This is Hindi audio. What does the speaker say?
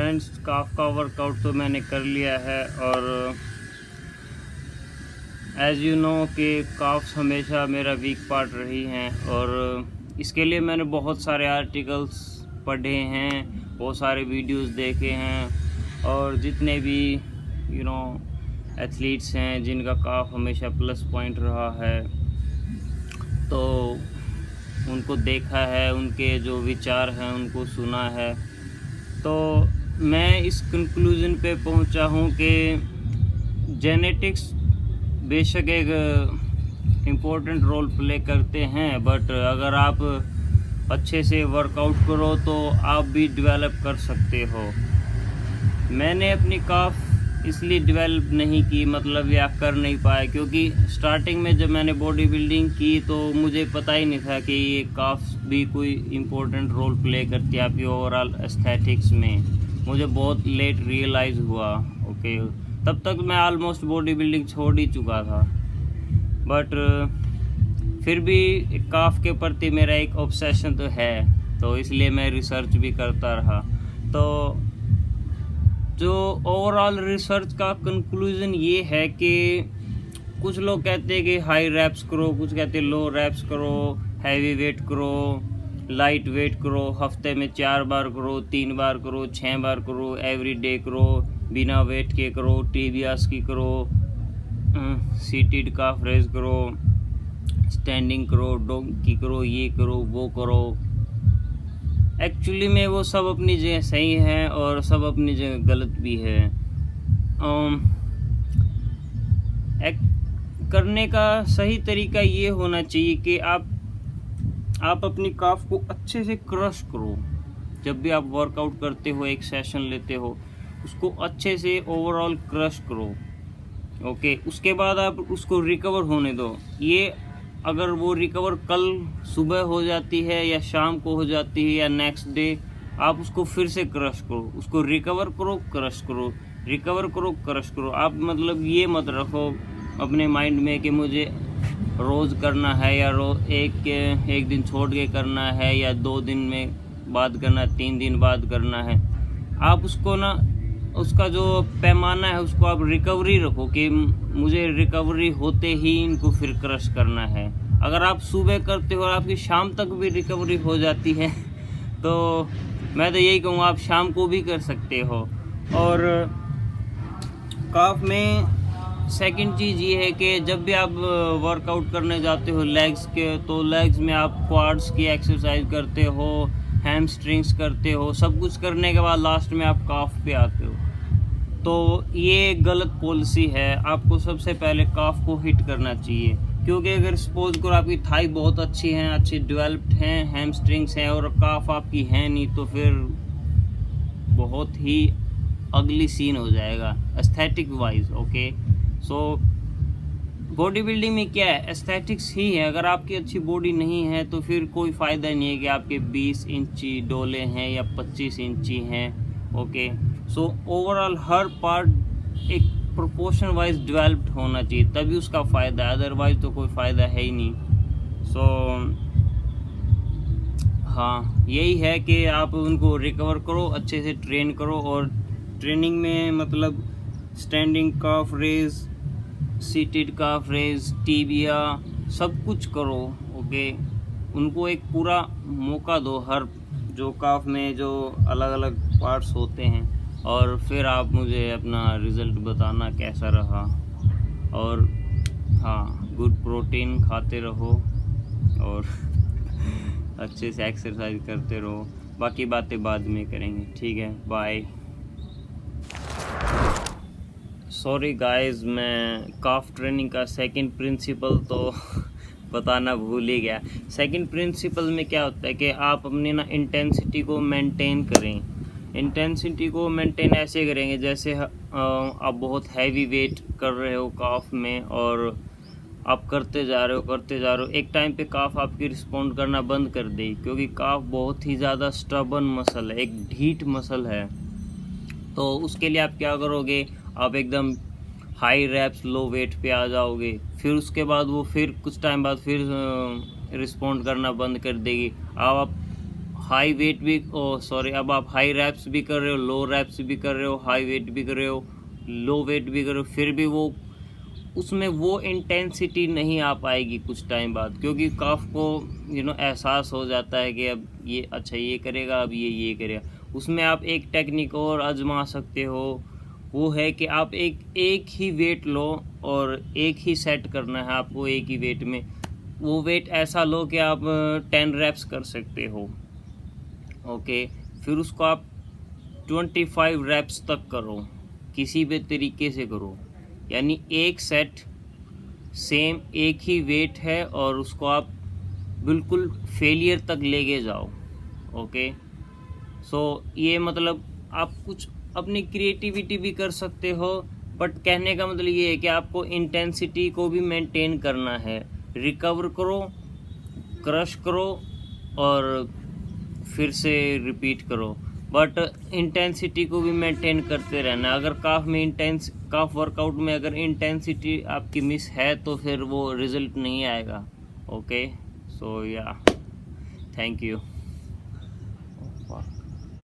फ्रेंड्स, काफ का वर्कआउट तो मैंने कर लिया है और एज़ यू नो कि काफ्स हमेशा मेरा वीक पार्ट रही हैं और इसके लिए मैंने बहुत सारे आर्टिकल्स पढ़े हैं, बहुत सारे वीडियोस देखे हैं और जितने भी एथलीट्स हैं जिनका काफ हमेशा प्लस पॉइंट रहा है तो उनको देखा है, उनके जो विचार हैं उनको सुना है। तो मैं इस कंक्लूज़न पे पहुंचा हूं कि जेनेटिक्स बेशक एक इम्पोर्टेंट रोल प्ले करते हैं, बट अगर आप अच्छे से वर्कआउट करो तो आप भी डेवलप कर सकते हो। मैंने अपनी काफ इसलिए डेवलप नहीं की, मतलब या कर नहीं पाया, क्योंकि स्टार्टिंग में जब मैंने बॉडी बिल्डिंग की तो मुझे पता ही नहीं था कि ये काफ भी कोई इम्पोर्टेंट रोल प्ले करती है आपकी ओवरऑल एस्थेटिक्स में। मुझे बहुत लेट रियलाइज़ हुआ। ओके, तब तक मैं ऑलमोस्ट बॉडी बिल्डिंग छोड़ ही चुका था, बट फिर भी काफ के प्रति मेरा एक ऑब्सेशन तो है, तो इसलिए मैं रिसर्च भी करता रहा। तो जो ओवरऑल रिसर्च का कंक्लूज़न ये है कि कुछ लोग कहते हैं कि हाई रैप्स करो, कुछ कहते हैं लो रैप्स करो, हैवी वेट करो, लाइट वेट करो, हफ्ते में 4 बार करो, 3 बार करो, 6 बार करो, एवरी डे करो, बिना वेट के करो, टीबियास की करो, सीटेड काफ रेज करो, स्टैंडिंग करो, डॉग की करो, ये करो, वो करो। एक्चुअली में वो सब अपनी जगह सही है और सब अपनी जगह गलत भी है। करने का सही तरीका ये होना चाहिए कि आप अपनी काफ को अच्छे से क्रश करो। जब भी आप वर्कआउट करते हो, एक सेशन लेते हो, उसको अच्छे से ओवरऑल क्रश करो। ओके, उसके बाद आप उसको रिकवर होने दो। ये अगर वो रिकवर कल सुबह हो जाती है या शाम को हो जाती है या नेक्स्ट डे, आप उसको फिर से क्रश करो, उसको रिकवर करो, क्रश करो, रिकवर करो, क्रश करो। आप मतलब ये मत रखो अपने माइंड में कि मुझे रोज़ करना है या एक दिन छोड़ के करना है या 2 दिन में बाद करना है, 3 दिन बाद करना है। आप उसको ना, उसका जो पैमाना है उसको आप रिकवरी रखो कि मुझे रिकवरी होते ही इनको फिर क्रश करना है। अगर आप सुबह करते हो और आपकी शाम तक भी रिकवरी हो जाती है तो मैं तो यही कहूँगा आप शाम को भी कर सकते हो। और काफ में सेकंड चीज़ ये है कि जब भी आप वर्कआउट करने जाते हो लेग्स के, तो लेग्स में आप क्वाड्स की एक्सरसाइज करते हो, हैमस्ट्रिंग्स करते हो, सब कुछ करने के बाद लास्ट में आप काफ पे आते हो। तो ये गलत पॉलिसी है। आपको सबसे पहले काफ को हिट करना चाहिए, क्योंकि अगर सपोज करो आपकी थाई बहुत अच्छी हैं, अच्छी डेवलप्ड हैं, हैमस्ट्रिंग्स हैं और काफ आपकी है नहीं, तो फिर बहुत ही अगली सीन हो जाएगा aesthetic wise. Okay, so body building में क्या है, एस्थेटिक्स ही है। अगर आपकी अच्छी बॉडी नहीं है तो फिर कोई फ़ायदा नहीं है कि आपके 20 इंची डोले हैं या 25 इंची हैं। ओके, सो ओवरऑल हर पार्ट एक प्रोपोर्शन वाइज डेवलप्ड होना चाहिए, तभी उसका फ़ायदा है, अदरवाइज तो कोई फ़ायदा है ही नहीं। सो हाँ, यही है कि आप उनको रिकवर करो, अच्छे से ट्रेन करो। और ट्रेनिंग में मतलब स्टैंडिंग काफ रेज, सीटेड काफ रेज, टीबिया, सब कुछ करो। ओके, उनको एक पूरा मौका दो, हर जो काफ में जो अलग अलग पार्ट्स होते हैं, और फिर आप मुझे अपना रिज़ल्ट बताना कैसा रहा। और हाँ, गुड प्रोटीन खाते रहो और अच्छे से एक्सरसाइज करते रहो। बाकी बातें बाद में करेंगे, ठीक है, बाय। सॉरी गाइस, मैं काफ ट्रेनिंग का सेकंड प्रिंसिपल तो बताना भूल ही गया। सेकंड प्रिंसिपल में क्या होता है कि आप अपनी ना इंटेंसिटी को मेंटेन करें। इंटेंसिटी को मेंटेन ऐसे करेंगे जैसे आप बहुत हैवी वेट कर रहे हो काफ में और आप करते जा रहे हो, एक टाइम पे काफ आपकी रिस्पॉन्ड करना बंद कर देगी, क्योंकि काफ बहुत ही ज़्यादा स्टबर्न मसल है, एक ढीठ मसल है। तो उसके लिए आप क्या करोगे, आप एकदम हाई रैप्स लो वेट पे आ जाओगे, फिर उसके बाद वो फिर कुछ टाइम बाद फिर रिस्पॉन्ड करना बंद कर देगी। अब आप हाई वेट भी अब आप हाई रैप्स भी कर रहे हो, लो रैप्स भी कर रहे हो, हाई वेट भी कर रहे हो, लो वेट भी कर रहे हो, फिर भी वो उसमें वो इंटेंसिटी नहीं आ पाएगी कुछ टाइम बाद, क्योंकि काफ को एहसास हो जाता है कि अब ये अच्छा ये करेगा, अब ये करेगा। उसमें आप एक टेक्निक और आजमा सकते हो, वो है कि आप एक ही वेट लो और एक ही सेट करना है आपको एक ही वेट में। वो वेट ऐसा लो कि आप 10 रैप्स कर सकते हो, ओके। फिर उसको आप 25 रैप्स तक करो, किसी भी तरीके से करो, यानी एक सेट सेम एक ही वेट है और उसको आप बिल्कुल फेलियर तक लेके जाओ, ओके। सो ये मतलब आप कुछ अपनी क्रिएटिविटी भी कर सकते हो, बट कहने का मतलब ये है कि आपको इंटेंसिटी को भी मेंटेन करना है। रिकवर करो, क्रश करो और फिर से रिपीट करो, बट इंटेंसिटी को भी मेंटेन करते रहना। अगर काफ वर्कआउट में अगर इंटेंसिटी आपकी मिस है तो फिर वो रिजल्ट नहीं आएगा, ओके। सो या, थैंक यू।